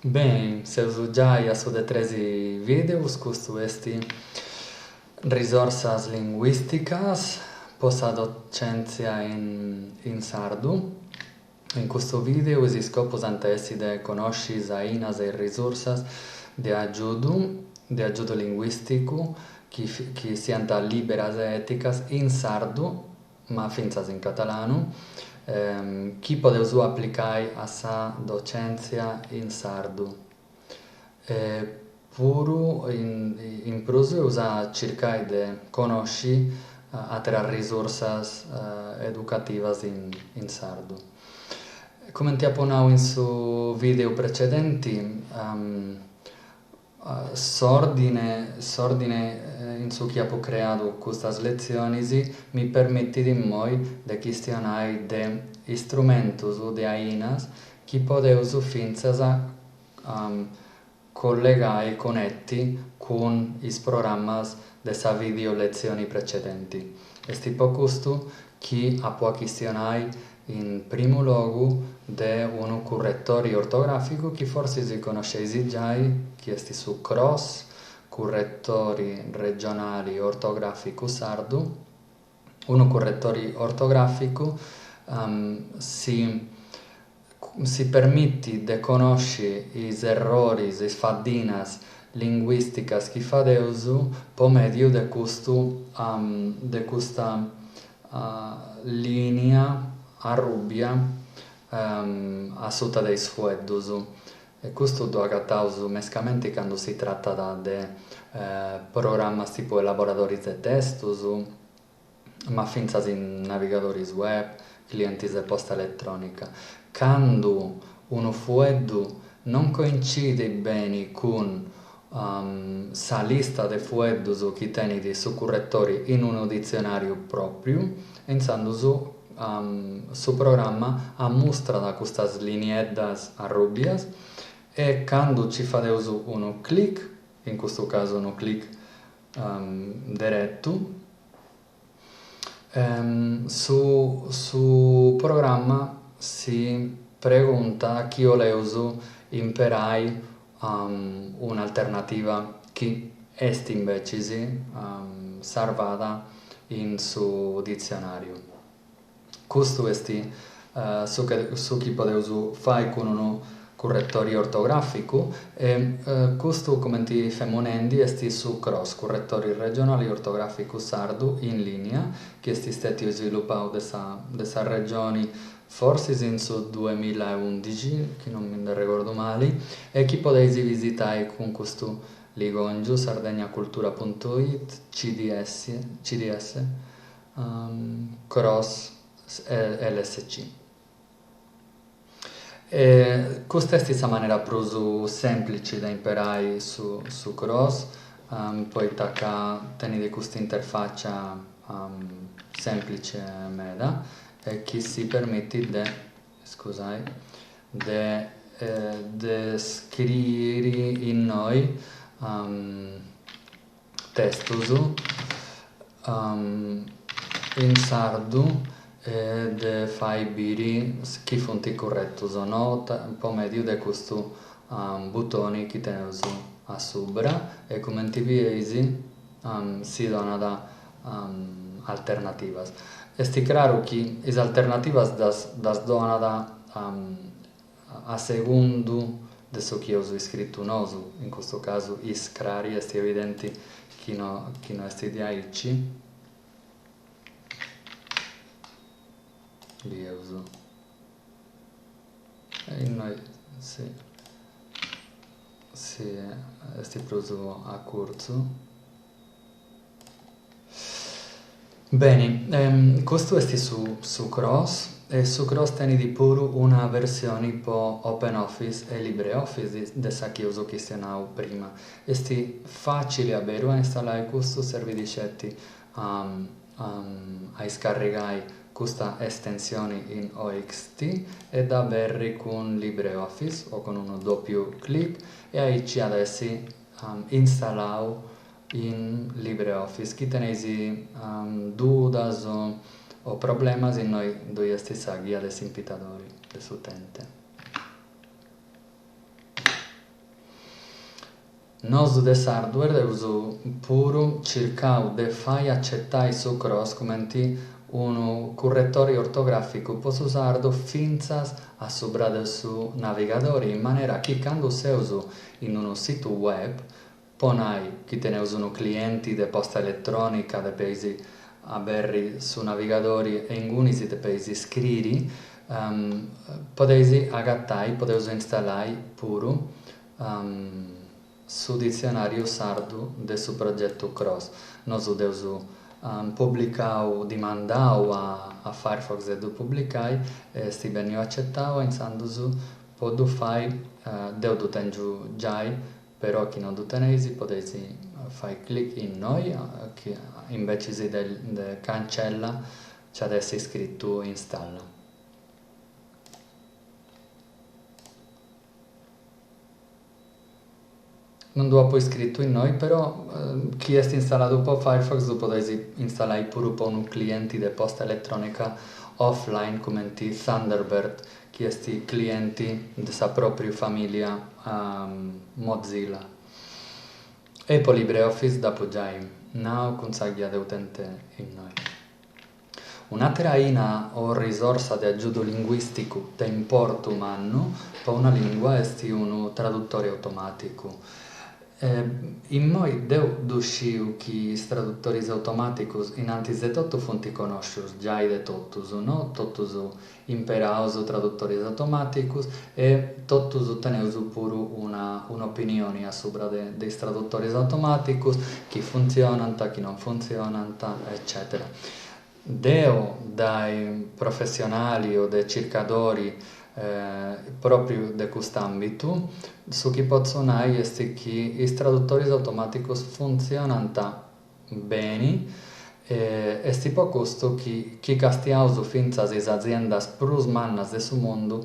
Bem, se uso già su de 13 videos, questo esti risorsas linguisticas, posta docenzia in sardu. In questo video si scopus ante essi de conosci ainas e risorsas de aggiudu linguisticu, chi siant liberas e eticas in sardu, ma finzas in catalanu, chi podeus applicare a sa docenzia in sardu. Puru in prus usa circai de conosci atera risorsas educativas in sardu. Come ti apponau in su video precedenti, s'ordine in su chi apo creadu custas lezionis mi permittit immoi de chistionare de istrumentus o de ainas chi podeus finzas collegai, connetti cun is programmas de sa video lezioni precedenti. Est tipo custu chi apo chistionai in primu logu de unu correttori ortograficu chi forsi si conosceisi giai, chi est su CROSS, correttori regionali ortograficu sardu. Unu correttori ortograficu si permittit de conosci is erroris, is faddinas linguisticas chi fadeus po mediu de custa linea arrubbia a suta de is fueddus. E custu lu agataus mescamenti cando si trattat de programmas tipo elaboradoris de testus, ma finzas in navigadoris web, clientes de posta elettronica. Cando unu fueddu non coincidet bene cun sa lista de fueddus chi tenit su correttori in unu dizionariu propriu, inzandus su programma ammustrat custas linieddas arrubbias e cando ci fadeus unu clic, in questo caso unu clic direttu, su programma si pregunta chi oleus imperai un'alternativa chi est invece sarvada in su dizionariu. Custu est su chi podeus fai cun unu correttori ortograficu e custu, commenti femonendi, est su CROSS, correttori regionali ortograficu sardu in linea, chi est stetiu sviluppau de sa regioni forsis in su 2011, chi non mi ricordo male, e chi podeis visitare con questo ligongiu sardegnacultura.it CDS CROSS LSC. Questa est sa manera prus semplice da imparare su CROSS, poi tenete questa interfaccia semplice meda e chi si permette de scrivere in noi testus in sardu e de fai biri chi funt correttus o no po mediu de custu butoni chi teneus a subra e commenti eisi si donat alternativas. Est claru chi is alternativas das donat a segundu de su chi eus iscrittu nosu, in questo caso is clari, est evidenti chi no est de aici. Lieus. E noi est prus a curzu. Bene, questo est su CROSS e su CROSS tenit puru una versione po OpenOffice e LibreOffice de sa chi uso chistionau prima. Est facile a beru a installare questo, servi dicetti a iscarrigai questa estensione in OXT e da berri con LibreOffice o con uno doppio clic e aici adesso installau in LibreOffice. Chi tenesi dudas o problemas in noi doi est sa guia des impitadori, des utente. Nos de hardware deus puru circau de fai accettai su cross commenti un correttore ortografico posso sardo finzas a sopra del su navigadore in maniera che quando seus in uno sito web ponai chi teneus uno clienti de posta elettronica de paesi aberri su navigadori e ingunisi de paesi scriri podeisi agattai, podeus installai puru su dizionario sardu de su progetto Cross. Nos deus publicau, dimandau a Firefox e du publicai, esti benio accettau, e insandus podu fai, deu du tengiu giai, però chi non du teneisi, podeisi fai clic in noi, che invece de cancella, ci adessi scritto installa. Non do poi scritto in noi, però chi è installato po Firefox lo potete installare pure un cliente di posta elettronica offline come Thunderbird, chi è clienti della propria famiglia Mozilla. E poi LibreOffice dopo già now consaglia di utente in noi. Un'altra o risorsa di aggiuto linguistico di importo umano per una lingua è un traduttore automatico. In noi deu sciu che i traduttori automatici innanzi de tutto fonti conoscius già de totus, no? Totus imperaus traduttori automatici e totus teneus puru un'opinione a sopra dei traduttori automatici, chi funzionano, chi non funzionano, eccetera. Deo dai professionali o dai cercatori proprio di quest'ambito, su chi posso dire è che i traduttori automatici funzionano bene e sti po costo chi castiaus finzas is aziendas plus mannas de su mondo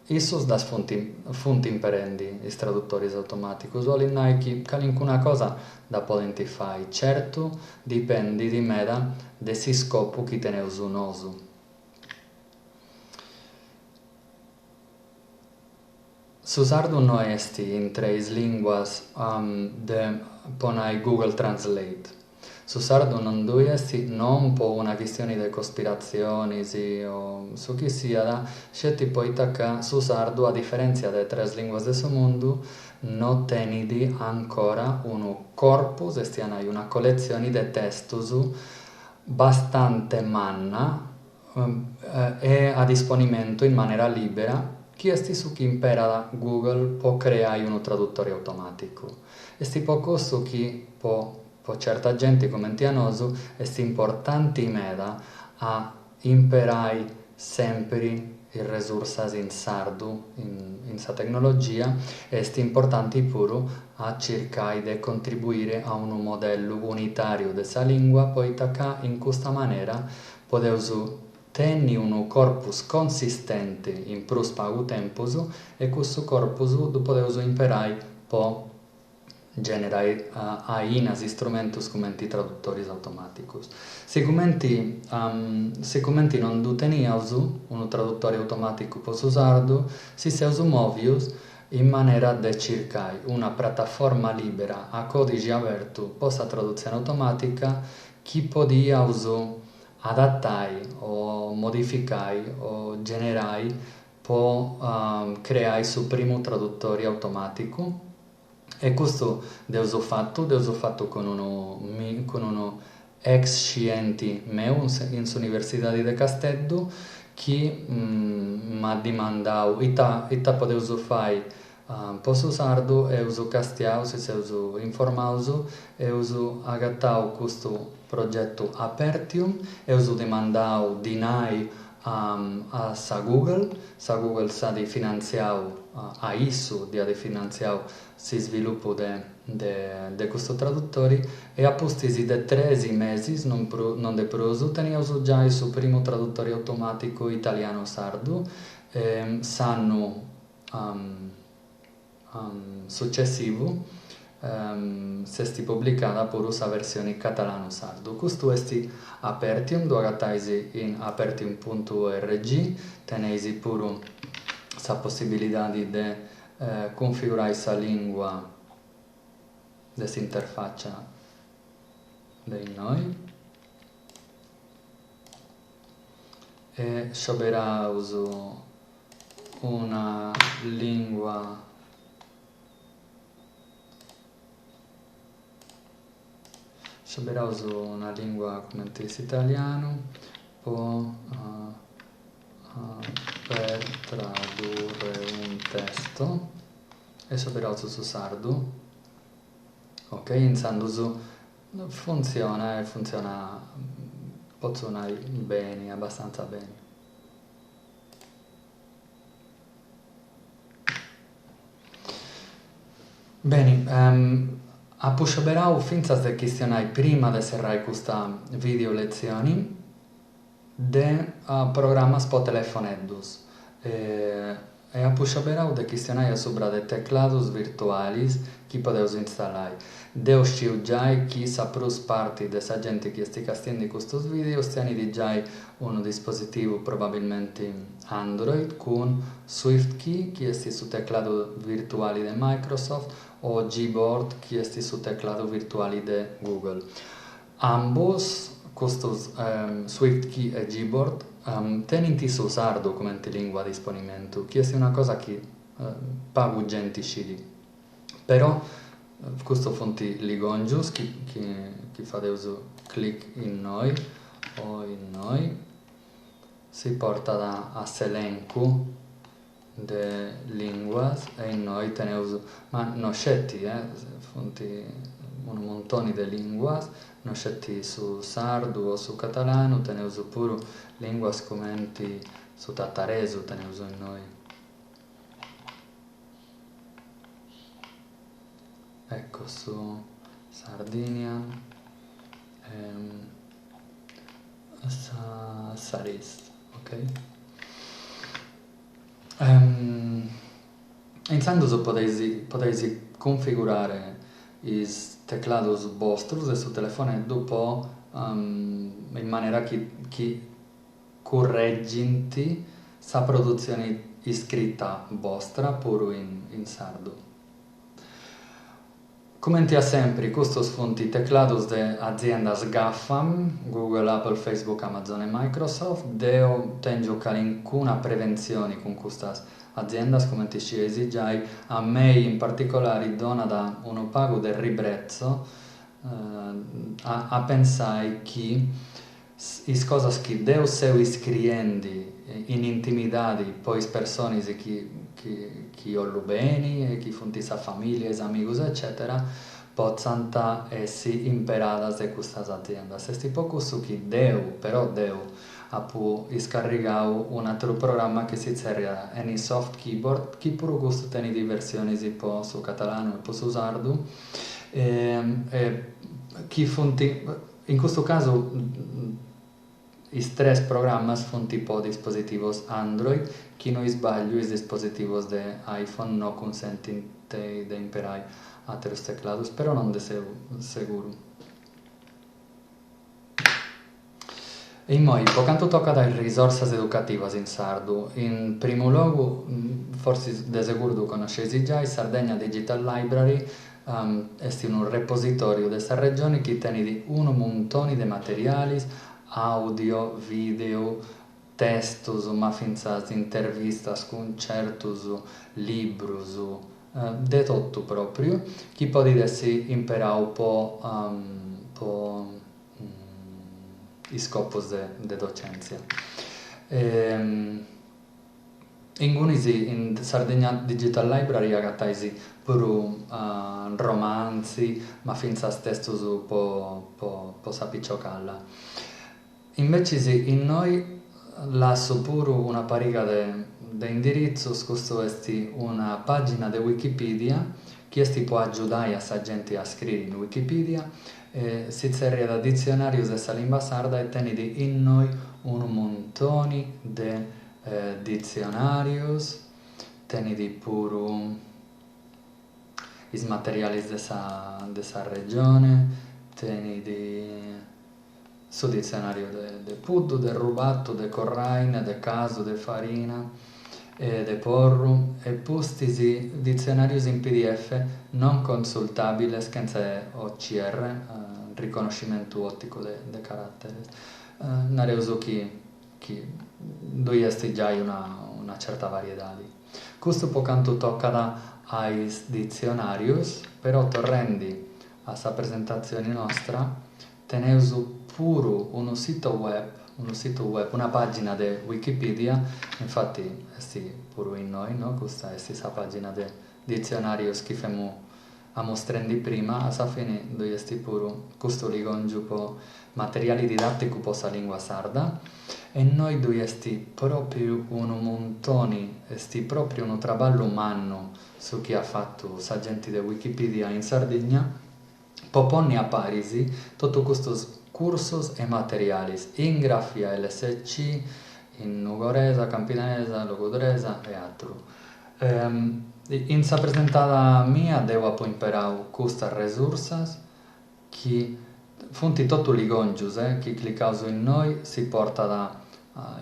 issos das funt imperendi is traduttori automatici vuol dire che qualcuna cosa da podenti fai certo dipendi di meda de si scopo chi teneus nosu. Su sardu no esti in tres linguas de ponai Google Translate. Su sardu non dui esti non po una questione di cospirazioni o su chi sia, scetti poi tacca su sardu a differenza delle tre lingue del mondo non tenidi ancora un corpus, estianai una collezione di testus bastante manna e a disponimento in maniera libera. Chi esti su chi impera da Google può creare un traduttore automatico. Esti poco su chi può certa gente come Tianosu esti importante meda a imparare sempre il risorsa in sardu in sa tecnologia esti importante pure a cercare di contribuire a un modello unitario della lingua poi in questa maniera podeus tenni un corpus consistente in prus pagu tempus e questo corpus podeus imparare po generare ainas istrumentus come traduttori automatici. Se commenti non du teniaus un traduttore automatico po su sardu, si seus movius in maniera de circai una piattaforma libera a codice aperto posta traduzione automatica chi podiaus adattai o modificai o generai può creare il primo traduttore automatico e questo deus fatto con uno ex scienti meu in Università di Casteddu che mi ha dimandau ita podeus fare po su sardu e uso castiau se seus informaus e uso agattau questo progetto Apertium e uso demandau dinai a sa Google sa di finanziau a issu di finanziau si sviluppo de questo traduttori e a postisi de 13 mesi non de prosu teniaus già il suo primo traduttore automatico italiano sardu s'anno successivo s'esti pubblicata pure sa versione catalano sardo. Questo esti Apertium, do agattaisi in apertium.org, teneisi pure sa possibilità di configurare sa lingua dessa interfaccia di noi. E sceglierà una lingua come dice italiano per tradurre un testo e sceglierà su sardo. Ok, iniziando funziona può suonare bene, abbastanza bene. Bene, a pusciaberau finza de questionai prima de serrai questa video lezioni de programmas po telefoneddus e a pusciaberau de questionai subra de teclados virtualis chi podeus installai. Deo sciu giai chi sa prus parti de sa gente chi esti castiendo custos videos tieni giai un dispositivo probabilmente Android con SwiftKey chi esti su teclado virtuali de Microsoft o Gboard chi esti su teclado virtuali de Google. Ambos custos SwiftKey e Gboard tenenti su sardo come lingua di disponimento, chi esti una cosa che pagu genti scidi. Però questo fonti ligongius chi fa uso clic in noi si porta a s'elenco de linguas e in noi teneus ma non scetti fonti un montone de linguas non scetti su sardo o su catalano teneus pure linguas commenti su tataresu teneus in noi. Ecco, su Sardinia, Saris, ok? Intanto poteis configurare i teclados vostros e su telefono dopo in maniera che corregginti sa produzione iscritta vostra pure in sardo. Commenti sempre, questi sono i teclados de aziendas GAFAM, Google, Apple, Facebook, Amazon e Microsoft. Deo tengo alcuna prevenzione con queste aziende, come ti ci esigiai. A me in particolare dona da un pago del ribrezzo a pensare che le cose che Deo seu iscriendi in intimidade poi persone che ho bene e che fonti sa famiglia, amigos eccetera possano essere imperadas de queste aziende. Se poco su che Deo ha scarricato un altro programma che si chiama AnySoft Keyboard che pure questo tiene diverse po su catalano e po su sardo che fonti in questo caso i tre programmi sono tipo dispositivos Android, che non sbaglio i dispositivos de iPhone non consentono di imparare altri teclados, però non de sicuro. E poi, per quanto tocca dalle risorse educative in sardo, in primo luogo, forse di sicuro conoscete già, il Sardegna Digital Library è un repositorio della regione che tiene un montone di materiali audio, video, textos, ma finza intervistas, concertos, libros, de tutto proprio, che potete essere imparato po i scopos de docenza. In Sardegna Digital Library agattaisi pure romanzi, ma finza testos po sapicciocalla. Invece in noi lascio pure una pariga di indirizzi, questo è una pagina di Wikipedia che può aiutare a sa gente a scrivere in Wikipedia, si serve da dizionario della lingua sarda e tiene in noi un montone di dizionarios, tiene pure i materiali della regione, tiene su dizionario de puddu, de rubatto, de corraine, de caso, de farina de porru e postisi dizionarios in PDF non consultabiles senza OCR, riconoscimento ottico de carattere. Nareuso chi doi esti già una certa varietà. Questo po' canto tocca ai dizionarios, però torrendi a sta presentazione nostra, teneusu puru uno sito web, una pagina di Wikipedia, infatti esti puru in noi, no? Questa è sta pagina di dizionarios che femo a mostrendi prima, a sa fine dove esti puru questo ligongiu po materiali didattico po sa lingua sarda, e noi dove esti proprio un montoni, esti proprio un traballo umano su chi ha fatto sa gente di Wikipedia in Sardegna, poponni a Parisi tutti questi cursos e materialis in grafia LSC, in ugoresa, campidanesa, logudresa e altro. In sa presentata mia devo poi imparare queste risorse che funti tutto ligongius, che cliccando in noi si porta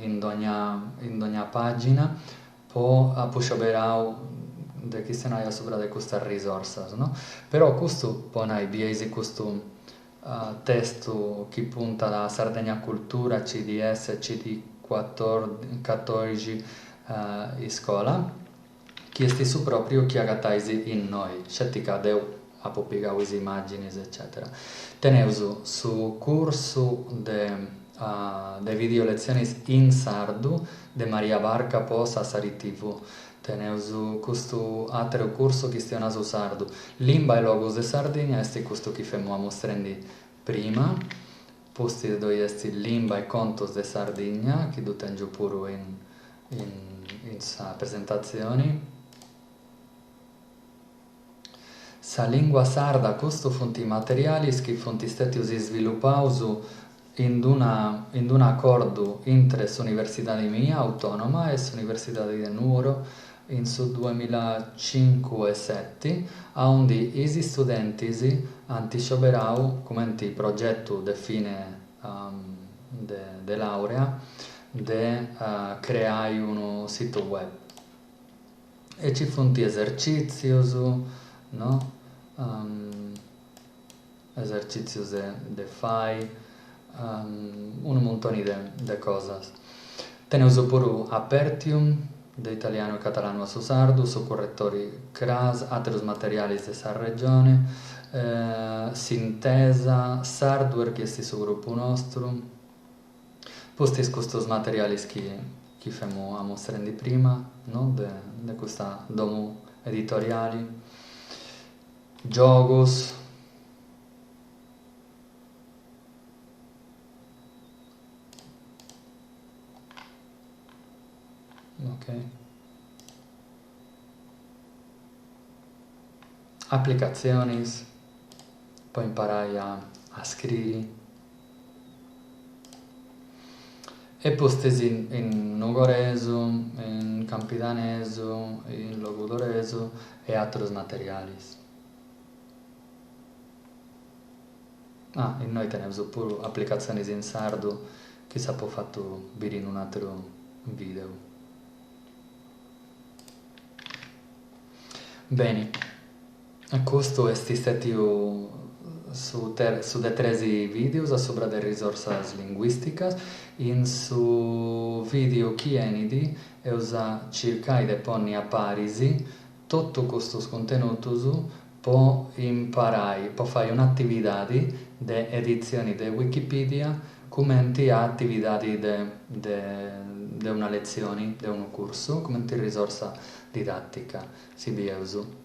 in ogni pagina, poi scegliere de chi se ne sopra di queste risorse, no? Però questo poi biesi questo testo che punta alla Sardegna Cultura, CDS, CD14 in scuola, che sti su proprio chi agattaisi in noi, scetica deu a popigau is immagini, eccetera. Teneusu su corso de video lezioni in sardu de Maria Barca po Sassari TV. Teneusu questo altro corso che stiamo su sardu. Limba e logos de Sardegna esti questo che femo a mostrendi prima. Posti dove esti limba e contos de Sardegna, che do tengo pure in sa presentazioni. Sa lingua sarda, questo fonti materiali che fonti stati sviluppati in un accordo tra l'Università di mia autonoma e l'Università di Nuoro in su 2005 e 2007, onde gli studenti hanno scioperato come progetto di fine de laurea di creare un sito web. E ci sono esercizi, no? Esercizi de fai, un montone de cosas. Teneuso pure Apertium, de italiano e catalano a su sardu, su correttori CRAS, altri materiali de sa regione, Sintesa, Sardware che esti su gruppo nostro, posti questi materiali che femo a mostrare prima, no? De questa domo editoriali, jogos, ok, applicazioni, poi imparai a scrivere, e postesi in nugoreso, in campidaneso, in logudoreso e altri materiali. E noi teniamo pure applicazioni in sardo che si può fatto vedere in un altro video. Bene, questo è stato su de 13 video sopra le risorse linguistiche. In su video chienidi e usa cercare di porre a Parisi tutti questi contenuti può imparare, può fare un'attività di edizioni di Wikipedia come attività di una lezione, di un corso, come risorsa didattica, si usa.